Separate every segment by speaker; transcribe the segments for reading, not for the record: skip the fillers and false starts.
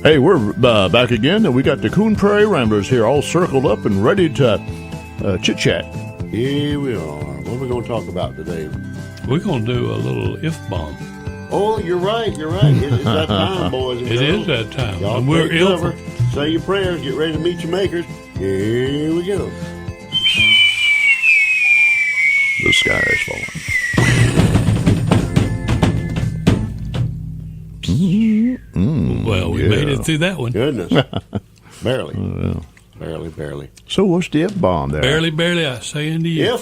Speaker 1: Hey, we're back again, and we got the Coon Prairie Ramblers here all circled up and ready to chit-chat.
Speaker 2: Here we are. What are we going to talk about today?
Speaker 3: We're going to do a little if-bomb.
Speaker 2: Oh, you're right. It's that time, boys and girls.
Speaker 3: It is that time.
Speaker 2: Y'all
Speaker 3: And we're
Speaker 2: take
Speaker 3: ill.
Speaker 2: cover, say your prayers, get ready to meet your makers. Here we go.
Speaker 1: The sky is falling.
Speaker 3: Well, we made it through that one.
Speaker 2: Goodness. Barely. Barely.
Speaker 1: So what's the F-bomb there?
Speaker 3: Barely, I say unto you.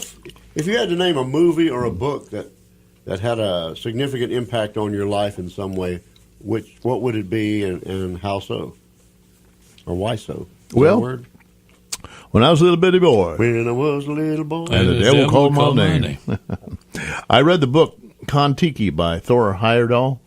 Speaker 2: If you had to name a movie or a book that had a significant impact on your life in some way, what would it be and how so? Or why so? Is
Speaker 1: Well,
Speaker 2: that a word?
Speaker 1: When I was a little bitty boy,
Speaker 2: When I was a little boy.
Speaker 1: and the devil called my name. I read the book Kon-tiki by Thor Heyerdahl.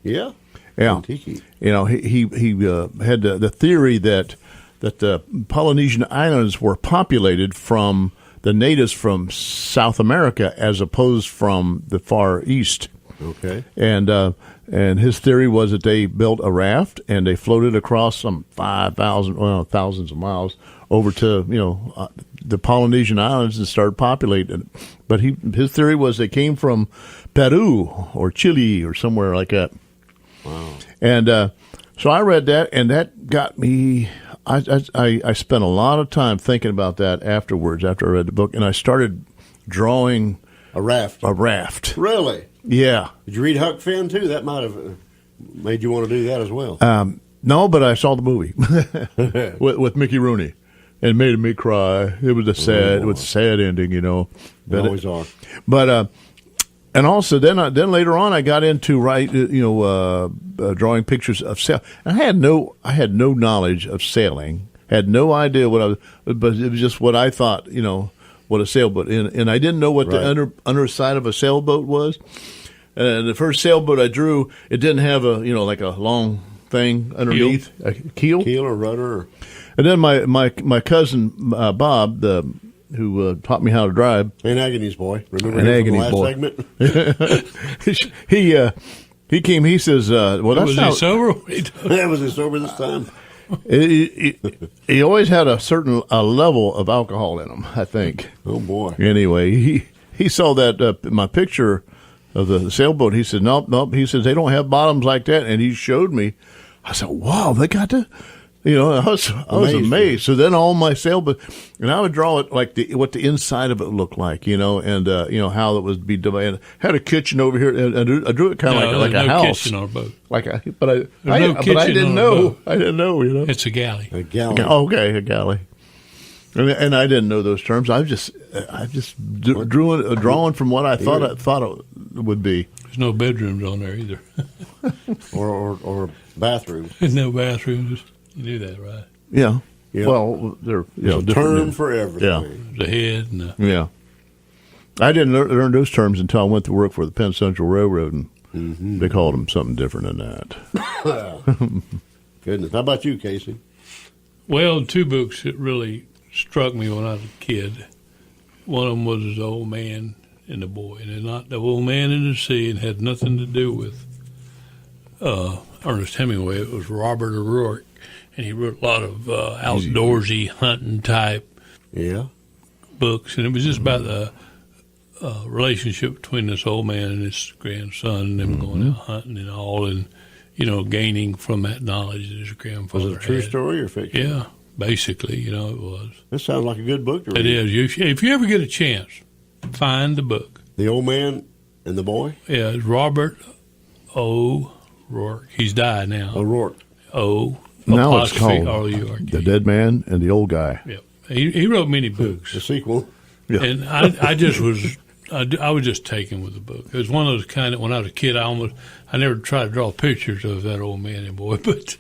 Speaker 2: Yeah.
Speaker 1: Yeah.
Speaker 2: Kon-tiki.
Speaker 1: You know, he had the theory that the Polynesian islands were populated from the natives from South America as opposed from the Far East.
Speaker 2: Okay.
Speaker 1: And his theory was that they built a raft and they floated across some 5,000, thousands of miles over to the Polynesian islands and started populating it. But his theory was they came from Peru or Chile or somewhere like that.
Speaker 2: Wow.
Speaker 1: And so I read that, and that got me. I spent a lot of time thinking about that afterwards, after I read the book, and I started drawing
Speaker 2: A raft.
Speaker 1: a raft.
Speaker 2: Really?
Speaker 1: Yeah.
Speaker 2: Did you read Huck Finn, too? That might have made you want to do that as well.
Speaker 1: No, but I saw the movie with Mickey Rooney, and it made me cry. It was a sad ending, you know.
Speaker 2: They always are.
Speaker 1: But and also then later on I got into drawing pictures of sail. And I had no knowledge of sailing. Had no idea but it was just what I thought, what a sailboat, and I didn't know what the underside of a sailboat was. And the first sailboat I drew, it didn't have a long thing underneath, a keel
Speaker 2: or rudder.
Speaker 1: And then my cousin Bob, who taught me how to drive,
Speaker 2: An Agony's boy. Remember
Speaker 1: An
Speaker 2: him from
Speaker 1: Agony's
Speaker 2: the
Speaker 1: boy.
Speaker 2: last segment?
Speaker 1: he came. He says, "Well, that's
Speaker 3: Was
Speaker 1: not."
Speaker 3: he sober?
Speaker 2: That was his sober this time.
Speaker 1: He always had a certain level of alcohol in him, I think.
Speaker 2: Oh boy.
Speaker 1: Anyway, he saw that my picture of the sailboat. He said, "Nope." He says they don't have bottoms like that, and he showed me. I said, "Wow, they got to." I was amazed. So then all my sailboat, and I would draw it like what the inside of it looked like, and how it would be divided. Had a kitchen over here, and I drew it kind of like a house.
Speaker 3: Kitchen on a boat.
Speaker 1: But I
Speaker 3: kitchen
Speaker 1: didn't
Speaker 3: on a
Speaker 1: know.
Speaker 3: boat.
Speaker 1: I didn't know.
Speaker 3: It's a galley.
Speaker 2: A galley.
Speaker 1: Okay, a galley. And I didn't know those terms. I just drew a drawing from what I thought it would be.
Speaker 3: There's no bedrooms on there either.
Speaker 2: or bathrooms.
Speaker 3: There's no bathrooms. You knew that, right?
Speaker 1: Yeah.
Speaker 2: Yep.
Speaker 1: Well, they're
Speaker 2: There's a term for everything.
Speaker 3: The head and the...
Speaker 1: Yeah. I didn't learn those terms until I went to work for the Penn Central Railroad, and they called them something different than that.
Speaker 2: Goodness. How about you, Casey?
Speaker 3: Well, two books that really struck me when I was a kid. One of them was The Old Man and the Boy. And it's not The Old Man in the Sea, and had nothing to do with Ernest Hemingway. It was Robert O'Rourke. And he wrote a lot of outdoorsy, hunting type books. And it was just about the relationship between this old man and his grandson, and them going out hunting and all, and, gaining from that knowledge that his grandfather had.
Speaker 2: Was it a true story or fiction?
Speaker 3: Yeah, basically, it was.
Speaker 2: This sounds like a good book to read.
Speaker 3: It is. If you ever get a chance, find the book.
Speaker 2: The Old Man and the Boy?
Speaker 3: Yeah, it's Robert O'Rourke. He's died now.
Speaker 2: O'Rourke.
Speaker 1: Now it's called
Speaker 3: R-U-R-K.
Speaker 1: The Dead Man and the Old Guy.
Speaker 3: Yep. He wrote many books.
Speaker 2: The sequel.
Speaker 1: Yeah.
Speaker 3: And I was just taken with the book. It was one of those kind of, when I was a kid, I never tried to draw pictures of that old man and boy, but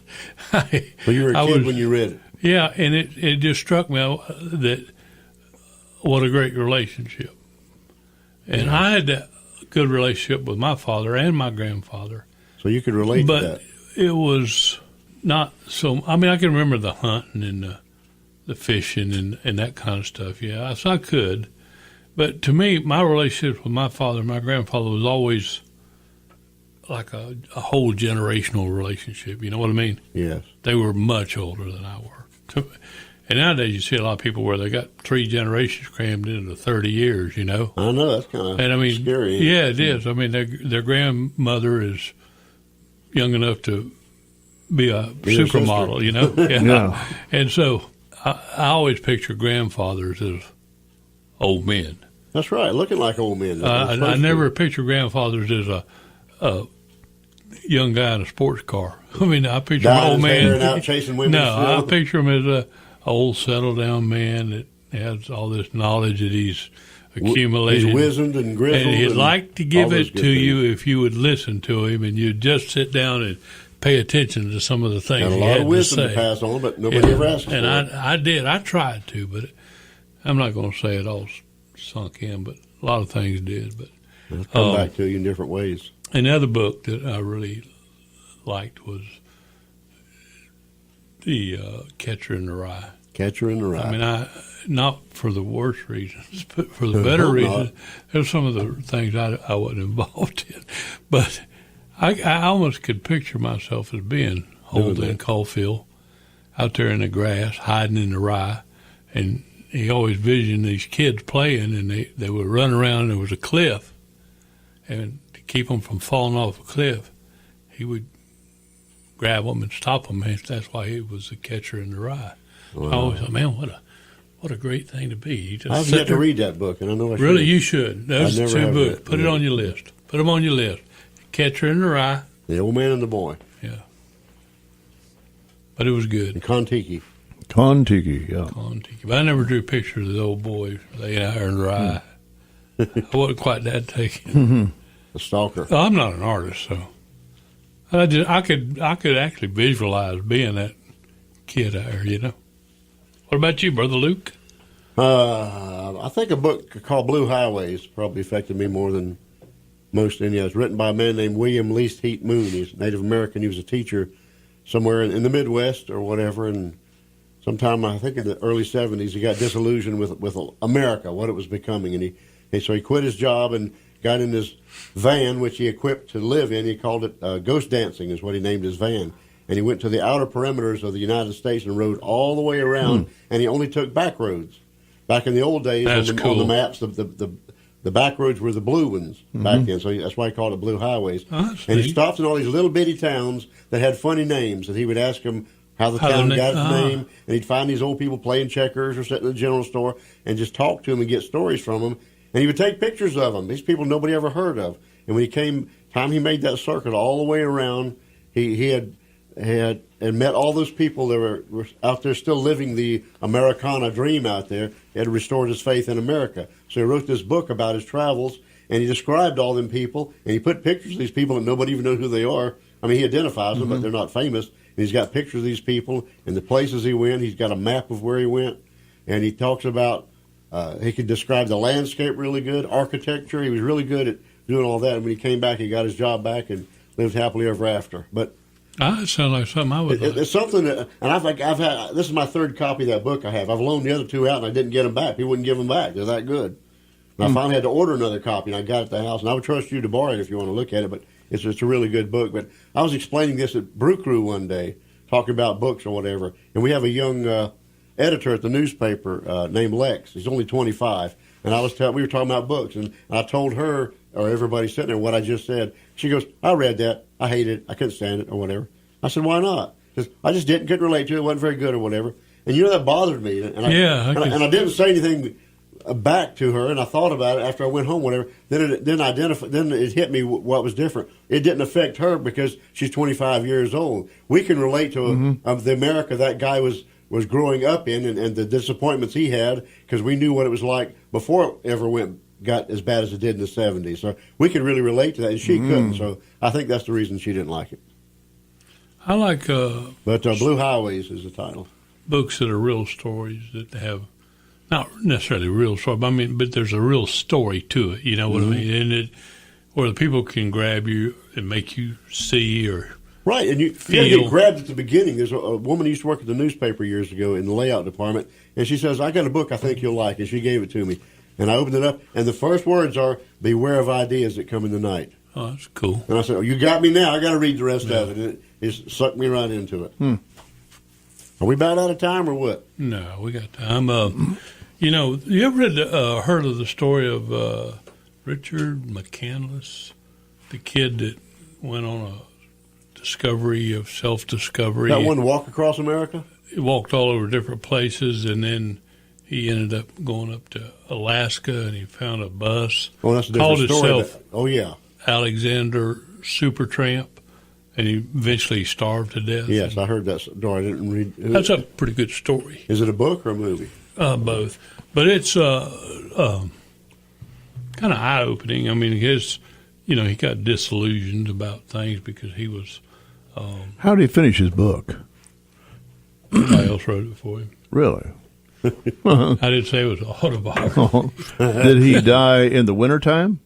Speaker 2: You were a kid when you read it.
Speaker 3: Yeah, and it just struck me that what a great relationship. And I had that good relationship with my father and my grandfather.
Speaker 2: So you could relate to that.
Speaker 3: But it was not so, I can remember the hunting and the fishing and that kind of stuff, yeah. So I could. But to me, my relationship with my father and my grandfather was always like a whole generational relationship. You know what I mean?
Speaker 2: Yes.
Speaker 3: They were much older than I were. And nowadays you see a lot of people where they got 3 generations crammed into 30 years, you know?
Speaker 2: I know, that's kind of
Speaker 3: And I mean,
Speaker 2: scary.
Speaker 3: yeah, it is. I mean, their grandmother is young enough to be a
Speaker 2: Your
Speaker 3: supermodel,
Speaker 2: sister.
Speaker 3: you know?
Speaker 1: Yeah.
Speaker 3: And so I always picture grandfathers as old men.
Speaker 2: That's right, looking like old men. That's
Speaker 3: I
Speaker 2: supposed
Speaker 3: never
Speaker 2: to.
Speaker 3: picture grandfathers as a young guy in a sports car. I mean, I picture
Speaker 2: Dying
Speaker 3: an old
Speaker 2: his
Speaker 3: man.
Speaker 2: hair and out chasing women.
Speaker 3: No, I
Speaker 2: still.
Speaker 3: picture him as a old, settled down man that has all this knowledge that he's accumulated.
Speaker 2: He's wizened and grizzled.
Speaker 3: And he'd
Speaker 2: and
Speaker 3: like to give
Speaker 2: all those
Speaker 3: it
Speaker 2: good
Speaker 3: to
Speaker 2: things.
Speaker 3: you if you would listen to him and you'd just sit down and pay attention to some of the things
Speaker 2: Got a
Speaker 3: he
Speaker 2: lot
Speaker 3: had
Speaker 2: of wisdom
Speaker 3: to
Speaker 2: to
Speaker 3: say.
Speaker 2: pass on, but nobody ever asked for
Speaker 3: And
Speaker 2: it.
Speaker 3: I did. I tried to, but I'm not going to say it all sunk in, but a lot of things did. But
Speaker 2: It'll come back to you in different ways.
Speaker 3: another book that I really liked was the Catcher in the Rye.
Speaker 2: Catcher in the Rye.
Speaker 3: I mean, not for the worst reasons, but for the better
Speaker 2: hope
Speaker 3: reasons.
Speaker 2: not.
Speaker 3: There's some of the things I wasn't involved in, but I almost could picture myself as being Holden Caulfield out there in the grass, hiding in the rye, and he always visioned these kids playing, and they would run around, and there was a cliff, and to keep them from falling off a cliff, he would grab them and stop them, and that's why he was the catcher in the rye.
Speaker 2: Wow.
Speaker 3: I always thought, man, what a great thing to be. You just
Speaker 2: I've
Speaker 3: sit
Speaker 2: yet to
Speaker 3: there-
Speaker 2: read that book, and I know I should.
Speaker 3: Really, you should. Those
Speaker 2: I never
Speaker 3: 2
Speaker 2: have
Speaker 3: books.
Speaker 2: read it.
Speaker 3: Put it on your list. Put them on your list. Catcher in the Rye.
Speaker 2: The Old Man and the Boy.
Speaker 3: Yeah. But it was good.
Speaker 2: And kon-tiki.
Speaker 1: Kon-tiki, yeah.
Speaker 3: Kon-tiki. But I never drew pictures of the old boys laying out there in the rye. I wasn't quite that taken.
Speaker 2: The Stalker.
Speaker 3: Well, I'm not an artist, so I could actually visualize being that kid out there, you know. What about you, Brother Luke?
Speaker 2: I think a book called Blue Highways probably affected me more than most any. It was written by a man named William Least Heat Moon. He's Native American. He was a teacher somewhere in the Midwest or whatever, and sometime I think in the early 70s he got disillusioned with America, what it was becoming, and so he quit his job and got in his van, which he equipped to live in. He called it Ghost Dancing is what he named his van. And he went to the outer perimeters of the United States and rode all the way around, and he only took back roads. Back in the old days,
Speaker 3: That's
Speaker 2: on
Speaker 3: cool.
Speaker 2: the maps, the back roads were the blue ones back then, so that's why he called it Blue Highways.
Speaker 3: Oh, that's
Speaker 2: And he
Speaker 3: neat.
Speaker 2: stopped in all these little bitty towns that had funny names, and he would ask them how the
Speaker 3: How the
Speaker 2: town
Speaker 3: na-
Speaker 2: got its
Speaker 3: ah.
Speaker 2: name, and he'd find these old people playing checkers or sitting in the general store and just talk to them and get stories from them. And he would take pictures of them. These people nobody ever heard of. And when he made that circuit all the way around, he had and met all those people that were out there still living the Americana dream out there. He had restored his faith in America. So he wrote this book about his travels, and he described all them people, and he put pictures of these people that nobody even knows who they are. I mean, he identifies them, but they're not famous. And he's got pictures of these people and the places he went. He's got a map of where he went, and he talks about, he could describe the landscape really good, architecture. He was really good at doing all that. And when he came back, he got his job back and lived happily ever after. But
Speaker 3: That sounds like something I would like.
Speaker 2: it's something that, and I've had. This is my third copy of that book I have. I've loaned the other 2 out, and I didn't get them back. He wouldn't give them back. They're that good. And I finally had to order another copy, and I got it at the house. And I would trust you to borrow it if you want to look at it. But it's a really good book. But I was explaining this at Brew Crew one day, talking about books or whatever. And we have a young editor at the newspaper named Lex. He's only 25, and we were talking about books, and I told her or everybody sitting there what I just said. She goes, "I read that. I hated it. I couldn't stand it or whatever." I said, "Why not?" Because I just couldn't relate to it. It wasn't very good or whatever. And that bothered me. And I didn't say anything back to her, and I thought about it after I went home, whatever. Then it hit me what was different. It didn't affect her because she's 25 years old. We can relate to the America that guy was growing up in, and the disappointments he had, because we knew what it was like before it ever got as bad as it did in the 70s. So we could really relate to that, and she couldn't. So I think that's the reason she didn't like it.
Speaker 3: I like
Speaker 2: But Blue Highways is the title.
Speaker 3: books that are real stories that have not necessarily real story, but there's a real story to it. You know what I mean? And where the people can grab you and make you see or
Speaker 2: right, and you get grabbed at the beginning. There's a woman who used to work at the newspaper years ago in the layout department, and she says, "I got a book I think you'll like," and she gave it to me. And I opened it up, and the first words are, "Beware of ideas that come in the night."
Speaker 3: Oh, that's cool.
Speaker 2: And I said, "Oh, you got me now. I got to read the rest of it." And it sucked me right into it. Are we about out of time or what?
Speaker 3: No, we got time. You ever heard of the story of Richard McCandless, the kid that went on a discovery of self-discovery?
Speaker 2: That one walk across America?
Speaker 3: He walked all over different places, and then he ended up going up to Alaska, and he found a bus.
Speaker 2: Oh, that's a different
Speaker 3: called
Speaker 2: story.
Speaker 3: Himself
Speaker 2: Oh, yeah.
Speaker 3: Alexander Supertramp, and he eventually starved to death.
Speaker 2: Yes, I heard that story. I didn't read.
Speaker 3: That's a pretty good story.
Speaker 2: Is it a book or a movie?
Speaker 3: Both, but it's kind of eye-opening. I mean, he got disillusioned about things because he was.
Speaker 1: How did he finish his book?
Speaker 3: Somebody else wrote it for him.
Speaker 1: Really?
Speaker 3: I didn't say it was an autobiography.
Speaker 1: Did he die in the wintertime?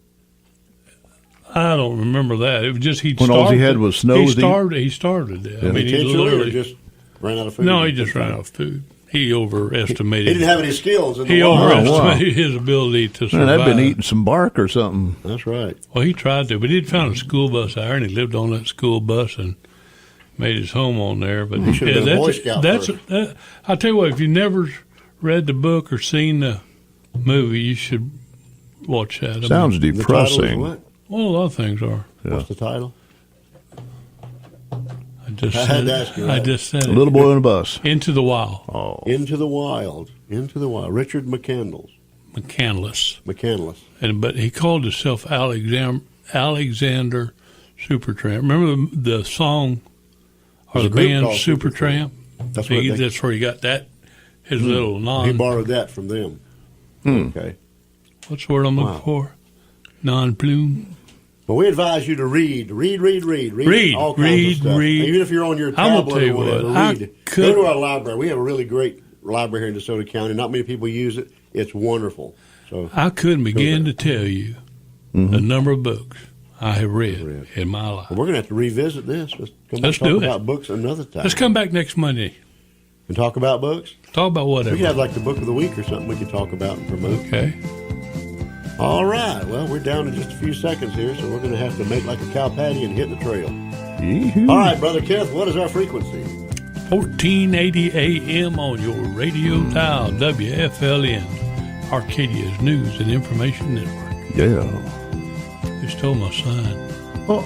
Speaker 3: I don't remember that. It was just
Speaker 1: when all he had was snow.
Speaker 3: He starved to death.
Speaker 1: Yeah.
Speaker 3: I mean, he
Speaker 2: Intentionally
Speaker 3: literally
Speaker 2: or just ran out of food.
Speaker 3: No, he just ran out of food. He overestimated.
Speaker 2: He didn't have any skills.
Speaker 3: He overestimated his ability to survive.
Speaker 1: Man, I've been eating some bark or something.
Speaker 2: That's right.
Speaker 3: Well, he tried to, but he'd found a school bus out there, and he lived on that school bus and made his home on there. But
Speaker 2: He should have been a Boy Scout first.
Speaker 3: I'll tell you what, if you never read the book or seen the movie, you should watch that.
Speaker 1: Sounds
Speaker 2: The title is
Speaker 1: depressing.
Speaker 2: what?
Speaker 3: Well, a lot of things are.
Speaker 1: Yeah.
Speaker 2: What's the title?
Speaker 3: I
Speaker 2: had to ask you that.
Speaker 3: just said
Speaker 1: A
Speaker 3: it.
Speaker 1: little boy on a bus.
Speaker 3: Into the Wild.
Speaker 1: Oh.
Speaker 2: Into the Wild. Into the Wild. Richard McCandless.
Speaker 3: But he called himself Alexander Supertramp. Remember the song or
Speaker 2: There's a
Speaker 3: the
Speaker 2: group
Speaker 3: band
Speaker 2: called
Speaker 3: Supertramp?
Speaker 2: That's what
Speaker 3: That's where he got that. His little
Speaker 2: he borrowed that from them. Okay.
Speaker 3: What's the word I'm looking for? Non-plume.
Speaker 2: Well, we advise you to read all kinds of stuff.
Speaker 3: Read.
Speaker 2: Even if you're on your
Speaker 3: I'm gonna
Speaker 2: tablet
Speaker 3: tell you
Speaker 2: or whatever,
Speaker 3: what,
Speaker 2: read. Go to our library. We have a really great library here in DeSoto County. Not many people use it. It's wonderful. So
Speaker 3: I couldn't begin to tell you the number of books I have read in my life.
Speaker 2: we're going to have to revisit this.
Speaker 3: Let's
Speaker 2: talk
Speaker 3: do it.
Speaker 2: about books another time.
Speaker 3: Let's come back next Monday.
Speaker 2: And talk about books?
Speaker 3: Talk about whatever.
Speaker 2: We could have like the book of the week or something we could talk about and promote.
Speaker 3: Okay.
Speaker 2: All right. Well, we're down to just a few seconds here, so we're going to have to make like a cow patty and hit the trail.
Speaker 1: Yee-hoo.
Speaker 2: All right, Brother Kenneth, what is our frequency?
Speaker 3: 1480 AM on your radio dial, WFLN, Arcadia's News and Information Network.
Speaker 1: Yeah.
Speaker 3: You stole my sign.
Speaker 1: Oh.